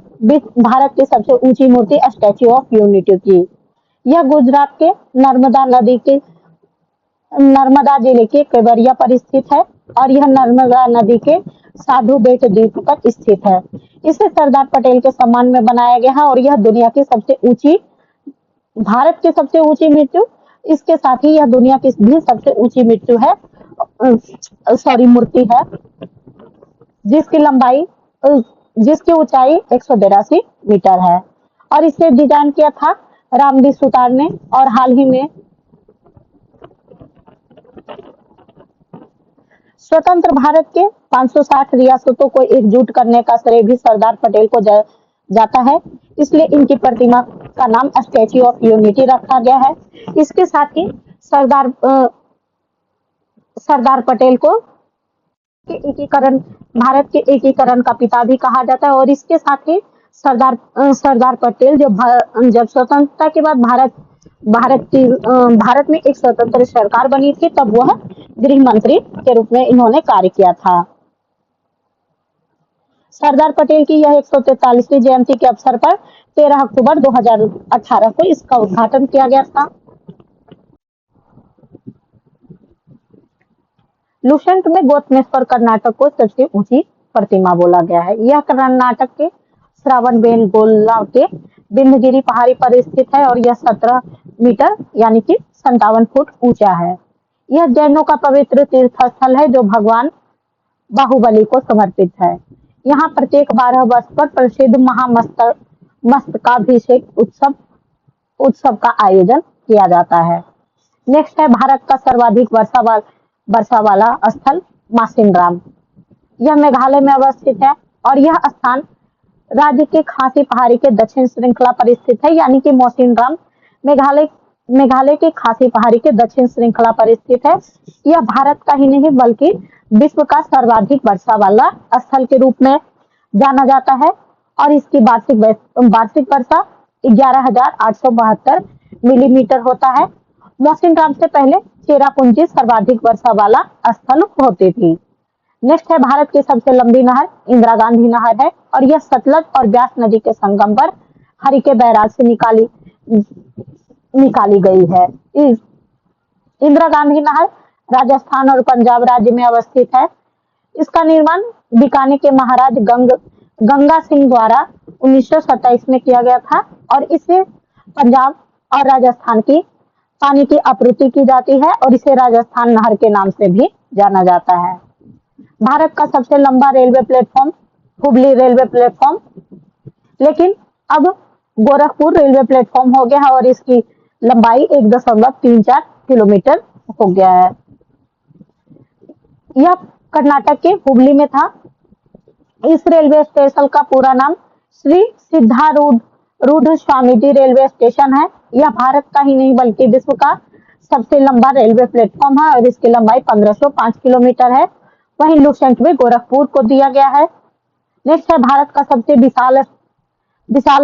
भारत की सबसे ऊंची मूर्ति स्टैच्यू ऑफ यूनिटी की। यह गुजरात के नर्मदा जिले के केवड़िया पर स्थित है, और यह नर्मदा नदी के साधु बेट द्वीप पर स्थित है। इसे सरदार पटेल के सम्मान में बनाया गया है, और यह दुनिया की सबसे ऊंची भारत की सबसे ऊंची मृत्यु, इसके साथ ही यह दुनिया की भी सबसे ऊंची मृत्यु है, मूर्ति है, जिसकी लंबाई जिसकी ऊंचाई 182 मीटर है, और इसे डिजाइन किया था रामजी सुतार ने। और हाल ही में स्वतंत्र भारत के 560 रियासतों को एकजुट करने का श्रेय भी सरदार पटेल को जाता है, इसलिए इनकी प्रतिमा का नाम स्टैच्यू ऑफ यूनिटी रखा गया है। इसके साथ ही सरदार पटेल को एकीकरण भारत के एकीकरण का पिता भी कहा जाता है, और इसके साथ ही सरदार पटेल जब स्वतंत्रता के बाद भारत में एक स्वतंत्र सरकार बनी थी, तब वह गृह मंत्री के रूप में इन्होंने कार्य किया था। सरदार पटेल की यह 143वीं जयंती के अवसर पर 13 अक्टूबर 2018 को इसका उद्घाटन किया गया था। लुसेंट में गोतमेश्वर कर्नाटक को सबसे ऊंची प्रतिमा बोला गया है। यह कर्नाटक के श्रावणबेलगोला के बिंदगिरी पहाड़ी पर स्थित है, और यह 17 मीटर यानी कि 57 फुट ऊंचा है। यह जैनों का पवित्र तीर्थ स्थल है, जो भगवान बाहुबली को समर्पित है। यहाँ प्रत्येक 12 वर्ष पर प्रसिद्ध मस्तकाभिषेक उत्सव का आयोजन किया जाता है। नेक्स्ट है भारत का सर्वाधिक वर्षा वाला स्थल मासिनराम। यह मेघालय में अवस्थित है, और यह स्थान राज्य के खासी पहाड़ी के दक्षिण श्रृंखला पर स्थित है। यानी कि मौसिनराम मेघालय के खासी पहाड़ी के दक्षिण श्रृंखला पर स्थित है। यह भारत का ही नहीं बल्कि विश्व का सर्वाधिक वर्षा वाला स्थल के रूप में जाना जाता है, और इसकी वार्षिक वर्षा 11,872 मिलीमीटर होता है। मौसिनराम से पहले चेरापूंजी सर्वाधिक वर्षा वाला स्थल होती थी। नेक्स्ट है भारत की सबसे लंबी नहर इंदिरा गांधी नहर है, और यह सतलज और ब्यास नदी के संगम पर हरिके बैराज से निकाली गई है। इंदिरा गांधी नहर राजस्थान और पंजाब राज्य में अवस्थित है। इसका निर्माण बीकानेर के महाराज गंगा सिंह द्वारा 1927 में किया गया था, और इससे पंजाब और राजस्थान की पानी की आपूर्ति की जाती है, और इसे राजस्थान नहर के नाम से भी जाना जाता है। भारत का सबसे लंबा railway platform Hubli railway platform, लेकिन अब गोरखपुर रेलवे प्लेटफॉर्म हो गया है, और इसकी लंबाई 1.34 किलोमीटर हो गया है। यह कर्नाटक के हुबली में था। इस रेलवे स्टेशन का पूरा नाम श्री सिद्धारूढ़ स्वामीजी रेलवे स्टेशन है। यह भारत का ही नहीं बल्कि विश्व का सबसे लंबा रेलवे प्लेटफॉर्म है, और इसकी लंबाई 1505 किलोमीटर है। वहीं लुसेंट में गोरखपुर को दिया गया है। नेक्स्ट है भारत का सबसे विशाल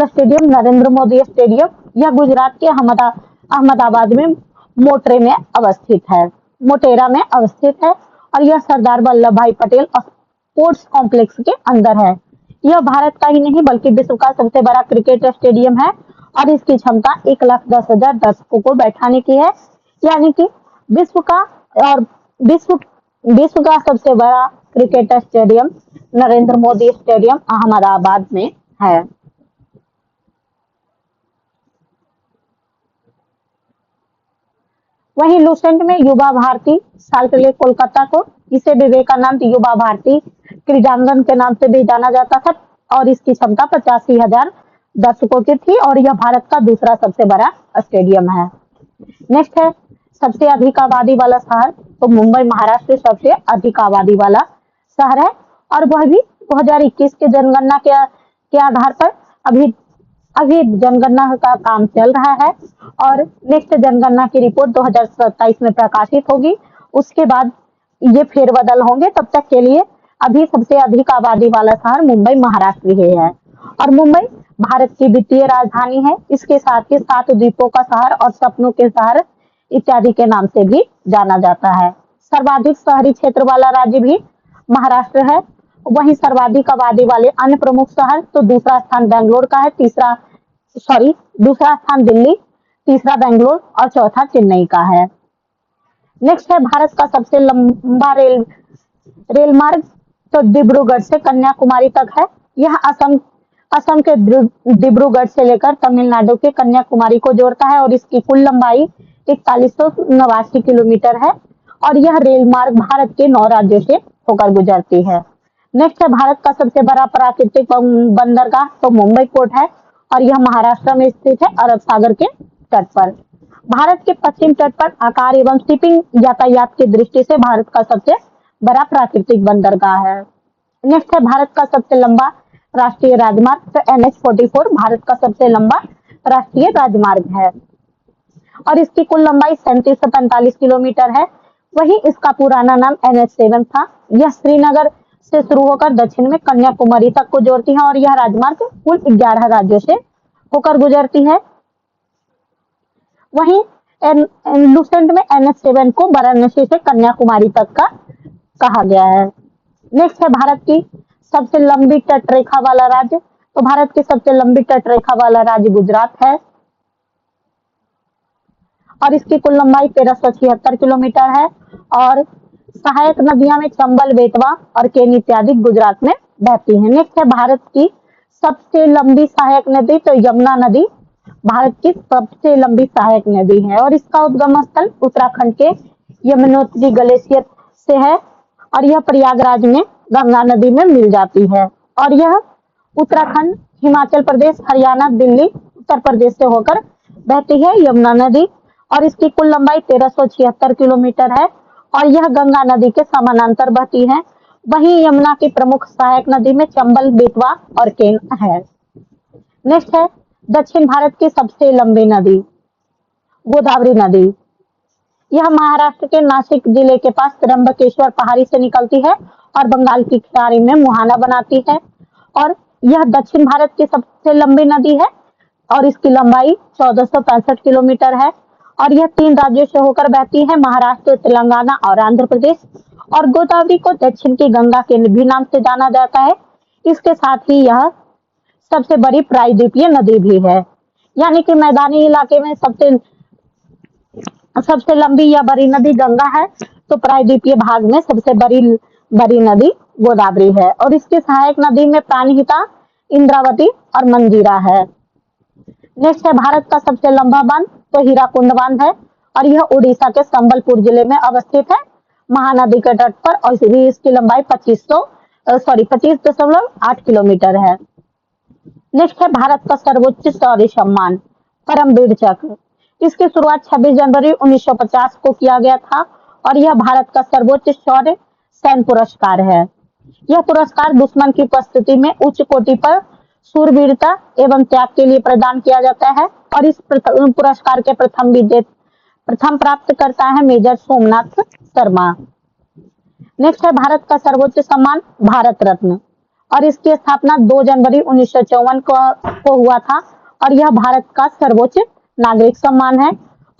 स्टेडियम नरेंद्र मोदी स्टेडियम। यह गुजरात के अहमदाबाद में मोटेरा में अवस्थित है, और यह सरदार वल्लभ भाई पटेल स्पोर्ट्स कॉम्प्लेक्स के अंदर है। यह भारत का ही नहीं बल्कि विश्व का सबसे बड़ा क्रिकेट स्टेडियम है, और इसकी क्षमता 1,10,000 दर्शकों को बैठाने की है। यानी कि विश्व का सबसे बड़ा cricket stadium Narendra Modi stadium Ahmedabad में है। वहीं लूसेंट में युवा भारती साल्ट लेक कोलकाता को, इसे विवेकानंद युवा भारती क्रीडांगन के नाम से भी जाना जाता था और इसकी क्षमता 85,000 दर्शकों की थी और यह भारत का दूसरा सबसे बड़ा स्टेडियम है। नेक्स्ट है सबसे अधिक आबादी वाला शहर, तो मुंबई महाराष्ट्र सबसे अधिक आबादी वाला शहर है और वह भी 2021 के जनगणना के आधार पर अभी अभी जनगणना का काम चल रहा है और नेक्स्ट जनगणना की रिपोर्ट 2027 में प्रकाशित होगी। उसके बाद ये फेरबदल होंगे, तब तक के लिए अभी सबसे अधिक आबादी वाला शहर मुंबई महाराष्ट्र ही है और मुंबई भारत की वित्तीय राजधानी है। इसके साथ ही 7 द्वीपों का शहर और सपनों के शहर इत्यादि के नाम से भी जाना जाता है। सर्वाधिक शहरी क्षेत्र वाला राज्य भी महाराष्ट्र है। वहीं सर्वाधिक आबादी वाले अन्य प्रमुख शहर, तो दूसरा स्थान बेंगलोर का है, दूसरा स्थान दिल्ली, तीसरा बेंगलोर और चौथा चेन्नई का है। नेक्स्ट है भारत का सबसे लंबा रेल मार्ग, तो डिब्रूगढ़ से कन्याकुमारी तक है। यह असम के डिब्रूगढ़ से लेकर तमिलनाडु के कन्याकुमारी को जोड़ता है और इसकी कुल लंबाई 4189 किलोमीटर है और यह रेल मार्ग भारत के 9 राज्यों से होकर गुजरती है। नेक्स्ट है भारत का सबसे बड़ा प्राकृतिक बंदरगाह, तो मुंबई पोर्ट है और यह महाराष्ट्र में स्थित है अरब सागर के तट पर। भारत के पश्चिम तट पर आकार एवं शिपिंग यातायात की दृष्टि से भारत का सबसे बड़ा प्राकृतिक बंदरगाह है। नेक्स्ट है भारत का सबसे लंबा राष्ट्रीय राजमार्ग, तो NH-44 भारत का सबसे लंबा राष्ट्रीय राजमार्ग है और इसकी कुल लंबाई 37 से 45 किलोमीटर है। वहीं इसका पुराना नाम NH-7 था। यह श्रीनगर से शुरू होकर दक्षिण में कन्याकुमारी तक को जोड़ती है और यह राजमार्ग कुल 11 राज्यों से होकर गुजरती है। वहीं लूसेंट में NH-7 को वाराणसी से कन्याकुमारी तक का कहा गया है। नेक्स्ट है भारत की सबसे लंबी तटरेखा वाला राज्य, तो भारत की सबसे लंबी तटरेखा वाला राज्य गुजरात है और इसकी कुल लंबाई 1376 किलोमीटर है और सहायक नदियां में चंबल, बेतवा और केन इत्यादि गुजरात में बहती हैं। नेक्स्ट है भारत की सबसे लंबी सहायक नदी, तो यमुना नदी भारत की सबसे लंबी सहायक नदी है और इसका उद्गम स्थल उत्तराखंड के यमुनोत्री ग्लेशियर से है और यह प्रयागराज में गंगा नदी में मिल जाती है और यह उत्तराखंड, हिमाचल प्रदेश, हरियाणा, दिल्ली, उत्तर प्रदेश से होकर बहती है यमुना नदी और इसकी कुल लंबाई 1376 किलोमीटर है और यह गंगा नदी के समानांतर बहती है। वहीं यमुना की प्रमुख सहायक नदी में चंबल, बेतवा और केन है। नेक्स्ट है दक्षिण भारत की सबसे लंबी नदी, गोदावरी नदी। यह महाराष्ट्र के नासिक जिले के पास त्र्यंबकेश्वर पहाड़ी से निकलती है और बंगाल की खाड़ी में मुहाना बनाती है और यह दक्षिण भारत की सबसे लंबी नदी है और इसकी लंबाई 1465 किलोमीटर है और यह 3 राज्यों से होकर बहती है, महाराष्ट्र, तेलंगाना और आंध्र प्रदेश और गोदावरी को दक्षिण की गंगा के भी नाम से जाना जाता है। इसके साथ ही यह सबसे बड़ी प्रायद्वीपीय नदी भी है, यानी कि मैदानी इलाके में सबसे लंबी या बड़ी नदी गंगा है, तो प्रायद्वीपीय भाग में सबसे बड़ी नदी गोदावरी है और इसकी सहायक नदी में प्राणहिता, इंद्रावती और मंजीरा है। नेक्स्ट है भारत का सबसे लंबा बांध, तो हीराकुंड बांध है और यह उड़ीसा के संबलपुर जिले में अवस्थित है महानदी के तट पर और इसकी लंबाई 25.8 किलोमीटर है। नेक्स्ट है भारत का सर्वोच्च शौर्य सम्मान, परमवीर चक्र। इसकी शुरुआत 26 जनवरी 1950 को किया गया था और यह भारत का सर्वोच्च शौर्य सैन्य पुरस्कार है। यह पुरस्कार दुश्मन की उपस्थिति में उच्च कोटि पर शूरवीरता एवं त्याग के लिए प्रदान किया जाता है और इस पुरस्कार के प्रथम प्राप्तकर्ता है मेजर सोमनाथ शर्मा। नेक्स्ट है भारत का सर्वोच्च सम्मान, भारत रत्न, और इसकी स्थापना 2 जनवरी 1954 को हुआ था और यह भारत का सर्वोच्च नागरिक सम्मान है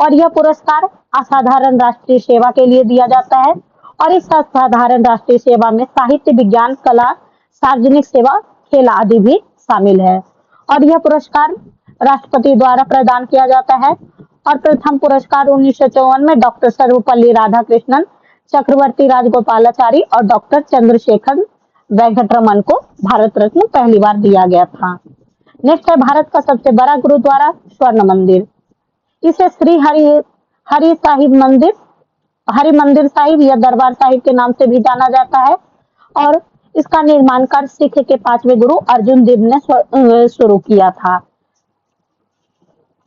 और यह पुरस्कार असाधारण राष्ट्रीय सेवा के लिए दिया जाता है और इस असाधारण राष्ट्रीय सेवा में साहित्य, विज्ञान, कला, सार्वजनिक सेवा, खेल आदि भी शामिल है और यह पुरस्कार राष्ट्रपति द्वारा प्रदान किया जाता है और प्रथम पुरस्कार 1954 में डॉक्टर सर्वपल्ली राधाकृष्णन, चक्रवर्ती राजगोपालाचारी और डॉक्टर चंद्रशेखर वेंकटरमन को भारत रत्न पहली बार दिया गया था। नेक्स्ट है भारत का सबसे बड़ा गुरुद्वारा, स्वर्ण मंदिर। इसे श्री हरि मंदिर साहिब या दरबार साहिब के नाम से भी जाना जाता है। और इसका निर्माण कार्य सिख के 5वें गुरु अर्जुन देव ने शुरू किया था।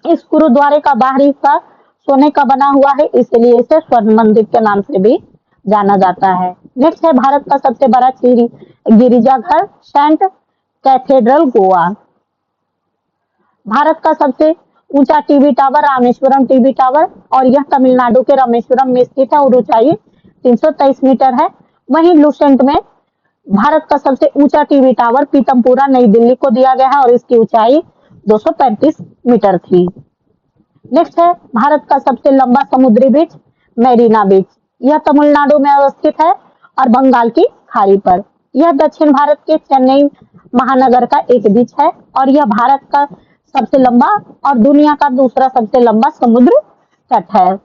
इस गुरुद्वारे का बाहरी हिस्सा सोने का बना हुआ है, इसलिए इसे स्वर्ण मंदिर के नाम से भी जाना जाता है। नेक्स्ट है भारत का सबसे बड़ा गिरिजाघर सेंट कैथेड्रल गोवा। भारत का सबसे ऊंचा TV tower Rameswaram TV tower, और यह तमिलनाडु के रामेश्वरम में स्थित है और ऊंचाई 323 मीटर है। वहीं लुसेंट में भारत का सबसे ऊंचा टीवी टावर पीतमपुरा नई दिल्ली को दिया गया है और इसकी ऊंचाई 235 मीटर थी। नेक्स्ट है भारत का सबसे लंबा समुद्री बीच मेरीना बीच। यह तमिलनाडु में अवस्थित है और बंगाल की खाड़ी पर। यह दक्षिण भारत के चेन्नई महानगर का एक बीच है और यह भारत का सबसे लंबा और दुनिया का दूसरा सबसे लंबा समुद्र तट है।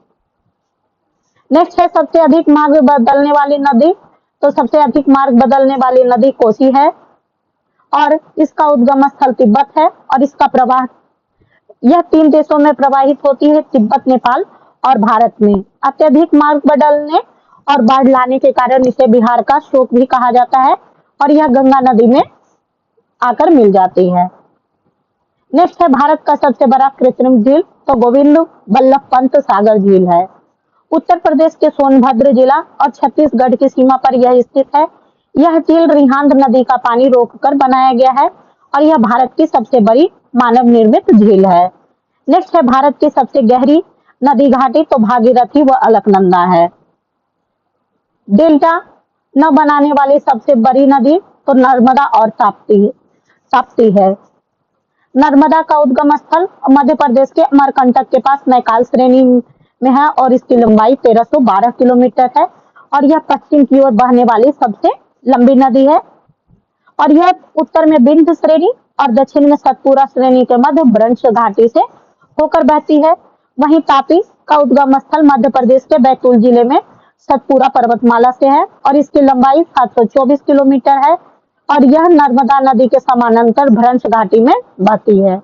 नेक्स्ट है सबसे अधिक मार्ग बदलने वाली नदी। तो सबसे अधिक मार्ग बदलने वाली नदी कोसी है और इसका उद्गम स्थल तिब्बत है और इसका प्रवाह यह 3 देशों में प्रवाहित होती है, तिब्बत, नेपाल और भारत में। अत्यधिक मार्ग बदलने और बाढ़ लाने के कारण इसे बिहार का शोक भी कहा जाता है और यह गंगा नदी में आकर मिल जाती है। नेक्स्ट है भारत का सबसे बड़ा कृत्रिम झील। तो गोविंद बल्लभ पंत सागर झील है। उत्तर प्रदेश के सोनभद्र जिला और छत्तीसगढ़ की सीमा पर यह स्थित है। यह झील रिहांद नदी का पानी रोककर बनाया गया है और यह भारत की सबसे बड़ी मानव निर्मित झील है। नेक्स्ट है भारत की सबसे गहरी नदी घाटी। तो भागीरथी व अलकनंदा है। डेल्टा न बनाने वाली सबसे बड़ी नदी तो नर्मदा और ताप्ती है। नर्मदा का उद्गम स्थल मध्य प्रदेश के अमरकंटक के पास नैकाल श्रेणी में है और इसकी लंबाई 1312 किलोमीटर है और यह पश्चिम की ओर बहने वाली सबसे लंबी नदी है और यह उत्तर में विंध्य श्रेणी और दक्षिण में सतपुरा श्रेणी के मध्य ब्रंश घाटी से होकर बहती है। वहीं तापी का उद्गम स्थल मध्य प्रदेश के बैतूल जिले में सतपुरा पर्वतमाला से है और इसकी लंबाई 724 किलोमीटर है और यह नर्मदा नदी के समानांतर भ्रंश घाटी में बहती है।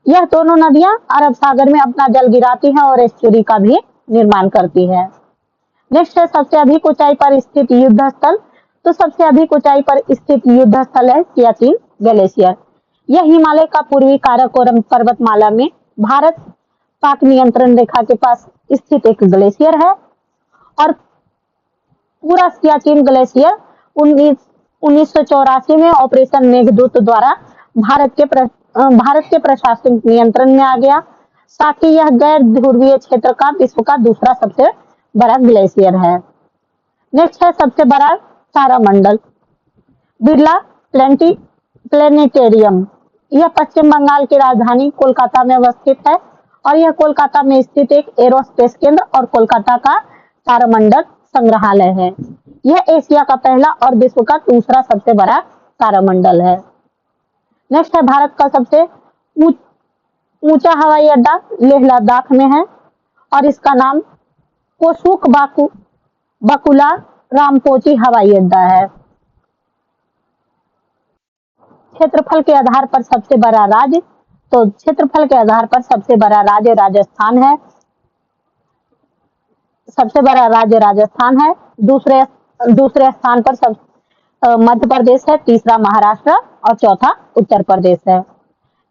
यह दोनों नदियां अरब सागर में अपना जल गिराती हैं और एस्चुरी का भी निर्माण करती है। नेक्स्ट है सबसे अधिक ऊंचाई पर स्थित युद्ध स्थल। तो सबसे अधिक ऊंचाई पर स्थित युद्ध स्थल है सियाचिन ग्लेशियर। यह हिमालय का पूर्वी काराकोरम पर्वतमाला में भारत पाक नियंत्रण रेखा के पास स्थित एक ग्लेशियर है और पूरा सियाचिन ग्लेशियर 1984 में ऑपरेशन मेघदूत द्वारा भारत के प्रशासनिक नियंत्रण में आ गया। साथ ही यह गैर ध्रुवीय क्षेत्र का विश्व का दूसरा सबसे बड़ा ग्लेशियर है। नेक्स्ट है सबसे बड़ा तारामंडल बिरला प्लेनेटेरियम। यह पश्चिम बंगाल की राजधानी कोलकाता में अवस्थित है और यह कोलकाता में स्थित एक एरोस्पेस केंद्र और कोलकाता का तारामंडल संग्रहालय है। यह एशिया का पहला और विश्व का दूसरा सबसे बड़ा तारामंडल है। नेक्स्ट है भारत का सबसे ऊंचा हवाई अड्डा लेह लद्दाख में है और इसका नाम कोसुक बाकुला रामपोची हवाई अड्डा है। क्षेत्रफल के आधार पर सबसे बड़ा राज्य। तो क्षेत्रफल के आधार पर सबसे बड़ा राज्य राजस्थान है। सबसे बड़ा राज्य राजस्थान है। दूसरे स्थान पर मध्य प्रदेश है, तीसरा महाराष्ट्र और चौथा उत्तर प्रदेश है।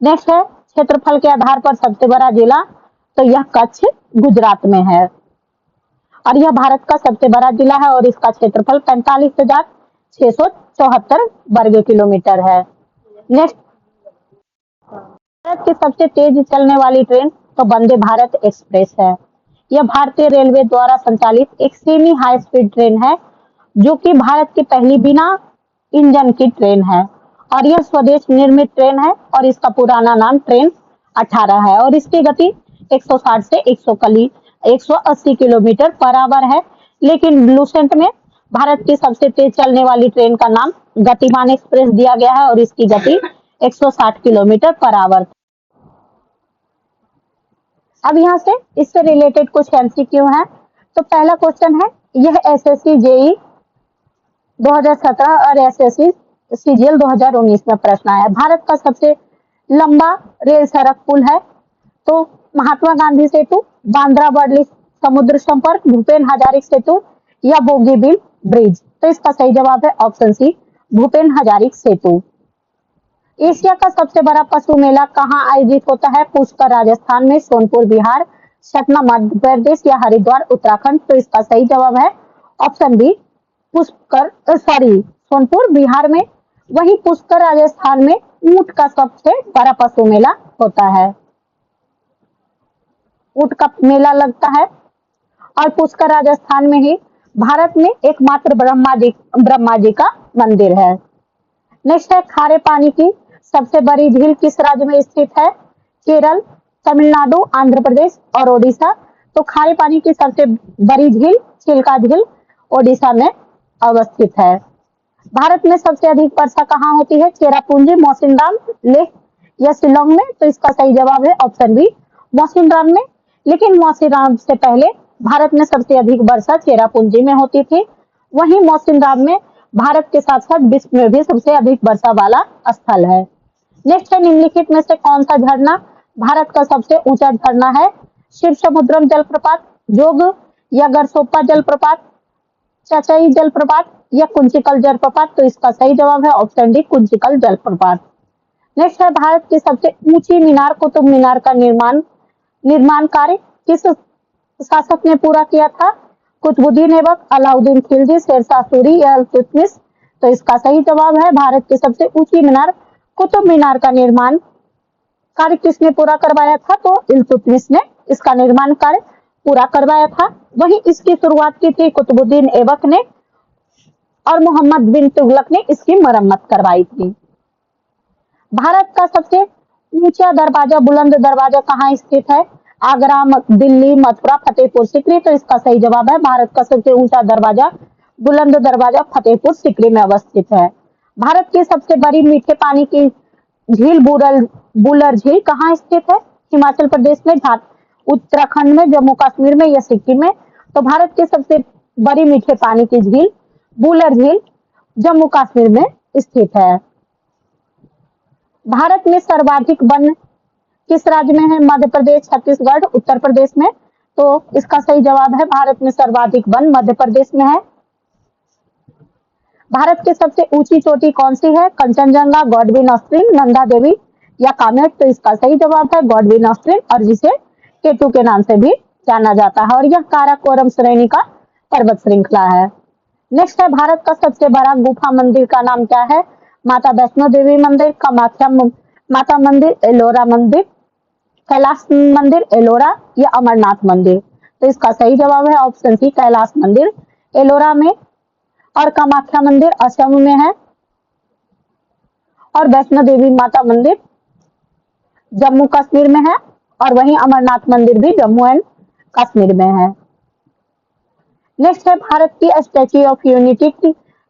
नेक्स्ट है क्षेत्रफल के आधार पर सबसे बड़ा जिला। तो यह कच्छ गुजरात में है और यह भारत का सबसे बड़ा जिला है और इसका क्षेत्रफल 45,674 वर्ग किलोमीटर है। नेक्स्ट भारत की सबसे तेज चलने वाली ट्रेन तो वंदे भारत एक्सप्रेस है। यह भारतीय रेलवे द्वारा संचालित एक सेमी हाई स्पीड ट्रेन है जो कि भारत की पहली बिना इंजन की ट्रेन है और यह स्वदेश निर्मित ट्रेन है और इसका पुराना नाम ट्रेन 18 है और इसकी गति 160 से 180 किलोमीटर पर आवर है। लेकिन लुसेंट में भारत की सबसे तेज चलने वाली ट्रेन का नाम गतिमान एक्सप्रेस दिया गया है और इसकी गति 160 किलोमीटर पर आवर। अब यहाँ से इससे रिलेटेड कुछ एमसीक्यू हैं। तो पहला क्वेश्चन है, यह एसएससी जेई 2017 और एसएससी सीजीएल 2019 में प्रश्न आया। भारत का सबसे लंबा रेल सड़क पुल है तो महात्मा गांधी सेतु, बांद्रा वर्ली समुद्र संपर्क, भूपेन हजारिका सेतु या बोगीबील ब्रिज? तो इसका सही जवाब है ऑप्शन सी, भूपेन हजारिका सेतु। एशिया का सबसे बड़ा पशु मेला कहाँ आयोजित होता है? पुष्कर राजस्थान में, सोनपुर बिहार, सतना मध्य प्रदेश या हरिद्वार उत्तराखंड? तो इसका सही जवाब है ऑप्शन बी, सोनपुर बिहार में। वही पुष्कर राजस्थान में ऊंट का सबसे बड़ा पशु मेला होता है, ऊंट का मेला लगता है और पुष्कर राजस्थान में ही भारत में एकमात्र ब्रह्मा जी का मंदिर है। नेक्स्ट है, खारे पानी की सबसे बड़ी झील किस राज्य में स्थित है? केरल, तमिलनाडु, आंध्र प्रदेश और ओडिशा? तो खारे पानी की सबसे बड़ी झील चिल्का झील ओडिशा में अवस्थित है। भारत में सबसे अधिक वर्षा कहाँ होती है? चेरापूंजी, मौसिनराम, लेह या शिलोंग में? तो इसका सही जवाब है ऑप्शन बी, मौसिनराम में। लेकिन मौसिनराम से पहले भारत में सबसे अधिक वर्षा चेरापूंजी में होती थी। वहीं मौसिनराम में भारत के साथ साथ विश्व में भी सबसे अधिक वर्षा वाला स्थल है। नेक्स्ट है, निम्नलिखित में से कौन सा झरना भारत का सबसे ऊंचा झरना है? शिव समुद्रम जलप्रपात, जोग या गरसोप्पा जलप्रपात, चचई जलप्रपात या कुंचिकल जलप्रपात? तो इसका सही जवाब है ऑप्शन डी, कुंचिकल जलप्रपात। नेक्स्ट है, भारत की सबसे ऊंची मीनार कुतुब मीनार का निर्माण कार्य किस शासक ने पूरा किया था? कुतुबुद्दीन ऐबक, अलाउद्दीन खिलजी, शेरशाह सूरी या इल्तुतमिश? तो इसका सही जवाब है, भारत की सबसे ऊंची मीनार कुतुब मीनार का निर्माण कार्य किसने पूरा करवाया था? तो इल्तुतमिश ने इसका निर्माण कार्य पूरा करवाया था। वहीं इसकी शुरुआत की थी कुतुबुद्दीन ऐबक ने और मोहम्मद बिन तुगलक ने इसकी मरम्मत करवाई थी। भारत का सबसे ऊंचा दरवाजा, बुलंद दरवाजा कहाँ स्थित है? आगरा, दिल्ली, मथुरा, फतेहपुर सीकरी? तो इसका सही जवाब है, भारत का सबसे ऊंचा दरवाजा, बुलंद दरवाजा फतेहपुर सीकरी में अवस्थित है। भारत की सबसे बड़ी मीठे पानी की झील बुलर झील कहाँ स्थित है? हिमाचल प्रदेश में, उत्तराखंड में, जम्मू कश्मीर में या सिक्किम में? तो भारत की सबसे बड़ी मीठे पानी की झील बुलर झील जम्मू कश्मीर में स्थित है। भारत में सर्वाधिक वन किस राज्य में है? मध्य प्रदेश, छत्तीसगढ़, उत्तर प्रदेश में? तो इसका सही जवाब है, भारत में सर्वाधिक वन मध्य प्रदेश में है। भारत की सबसे ऊंची चोटी कौन सी है? कंचनजंगा, गॉडविन ऑस्ट्रिन, नंदा देवी या कामेट? तो इसका सही जवाब है गॉडविन ऑस्ट्रिन, और जिसे केटू के नाम से भी जाना जाता है, और यह काराकोरम श्रेणी का पर्वत श्रृंखला है। नेक्स्ट है, भारत का सबसे बड़ा गुफा मंदिर का नाम क्या है? माता वैष्णो देवी मंदिर, कामाख्या माता मंदिर, एलोरा मंदिर, कैलाश मंदिर एलोरा या अमरनाथ मंदिर? तो इसका सही जवाब है ऑप्शन सी, कैलाश मंदिर एलोरा में, और कामाख्या मंदिर असम में है, और वैष्णो देवी माता मंदिर जम्मू कश्मीर में है, और वहीं अमरनाथ मंदिर भी जम्मू एंड कश्मीर में है। नेक्स्ट है, भारत की स्टैच्यू ऑफ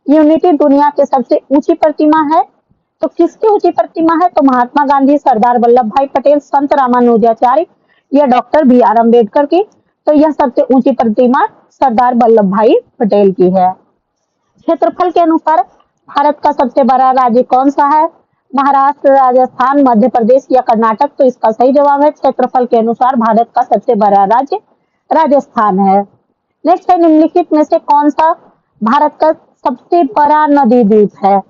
यूनिटी दुनिया की सबसे ऊंची प्रतिमा है। तो किसकी ऊंची प्रतिमा है? तो महात्मा गांधी, सरदार वल्लभ भाई पटेल, संत रामानुजाचार्य या डॉक्टर बी आर अम्बेडकर की? तो यह सबसे ऊंची प्रतिमा सरदार वल्लभ भाई पटेल की है। क्षेत्रफल के अनुसार भारत का सबसे बड़ा राज्य कौन सा है? महाराष्ट्र, राजस्थान, मध्य प्रदेश या कर्नाटक? तो इसका सही जवाब है, क्षेत्रफल के अनुसार भारत का सबसे बड़ा राज्य राजस्थान है। नेक्स्ट है, निम्नलिखित में से कौन सा भारत का सबसे बड़ा नदी द्वीप है?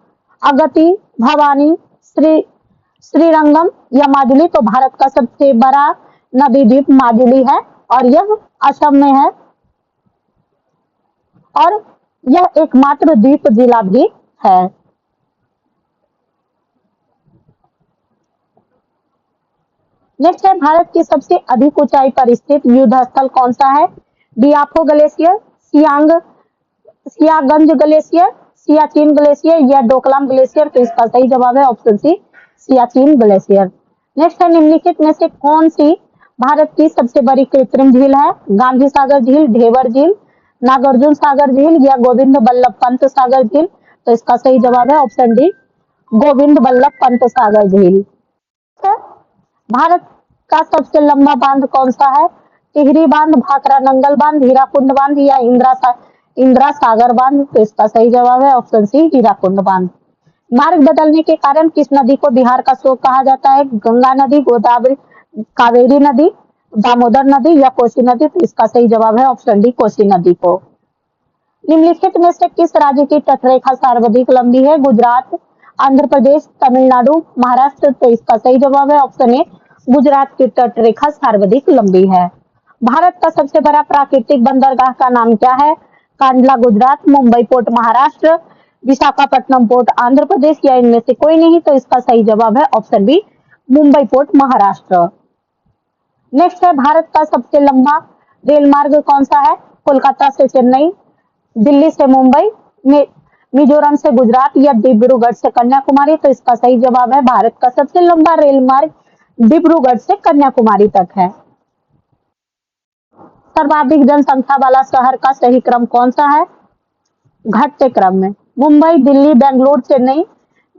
अगति, भवानी, श्रीरंगम या माजुली? तो भारत का सबसे बड़ा नदी द्वीप माजुली है, और यह असम में है, और यह एकमात्र द्वीप जिला भी है। नेक्स्ट है, भारत की सबसे अधिक ऊंचाई पर स्थित युद्ध स्थल कौन सा है? Biafo glacier, Siaganj glacier, Siachen glacier या डोकलाम ग्लेशियर? तो इसका सही जवाब है option C, Siachen glacier. Next है, निम्नलिखित में से कौन सी भारत की सबसे बड़ी कृत्रिम झील है? गांधी सागर झील, ढेबर झील, नागार्जुन सागर झील या गोविंद बल्लभ पंत सागर झील? तो इसका सही जवाब है ऑप्शन डी, गोविंद बल्लभ पंत सागर झील। भारत का सबसे लंबा बांध कौन सा है? टिहरी बांध, भाखरा नंगल बांध, हीराकुंड बांध या इंदिरा सागर बांध? तो इसका सही जवाब है ऑप्शन सी, हीराकुंड बांध। मार्ग बदलने के कारण किस नदी को बिहार का शोक कहा जाता है? गंगा नदी, गोदावरी, कावेरी नदी, दामोदर नदी या कोसी नदी? तो इसका सही जवाब है ऑप्शन डी, कोसी नदी को। निम्नलिखित में से किस राज्य की तटरेखा सर्वाधिक लंबी है? गुजरात, आंध्र प्रदेश, तमिलनाडु, महाराष्ट्र? तो इसका सही जवाब है ऑप्शन ए, गुजरात की तटरेखा सर्वाधिक लंबी है। भारत का सबसे बड़ा प्राकृतिक बंदरगाह का नाम क्या है? कांडला गुजरात, मुंबई पोर्ट महाराष्ट्र, विशाखापट्टनम पोर्ट आंध्र प्रदेश या इनमें से कोई नहीं? तो इसका सही जवाब है option B, Mumbai port Maharashtra. Next है, भारत का सबसे लंबा रेल मार्ग कौन सा है? कोलकाता से चेन्नई, दिल्ली से मुंबई, मिजोरम से गुजरात या डिब्रूगढ़ से कन्याकुमारी? तो इसका सही जवाब है, भारत का सबसे लंबा रेल मार्ग डिब्रूगढ़ से कन्याकुमारी तक है। सर्वाधिक जनसंख्या वाला शहर का सही क्रम कौन सा है? घटते क्रम में। मुंबई, दिल्ली, बेंगलुरु, चेन्नई,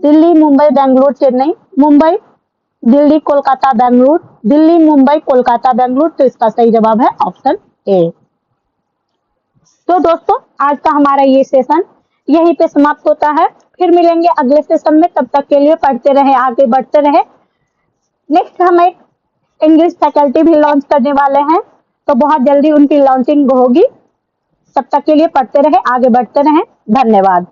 दिल्ली, मुंबई, बेंगलुरु, चेन्नई, मुंबई, दिल्ली, कोलकाता, बेंगलुरु, दिल्ली, मुंबई, कोलकाता, बेंगलुरु? तो इसका सही जवाब है ऑप्शन ए। तो दोस्तों, आज का हमारा ये सेशन यहीं पे समाप्त होता है। फिर मिलेंगे अगले सेशन में, तब तक के लिए पढ़ते रहे, आगे बढ़ते रहे। नेक्स्ट हम एक इंग्लिश फैकल्टी भी लॉन्च करने वाले हैं, तो बहुत जल्दी उनकी लॉन्चिंग होगी। तब तक के लिए पढ़ते रहे, आगे बढ़ते रहे। धन्यवाद।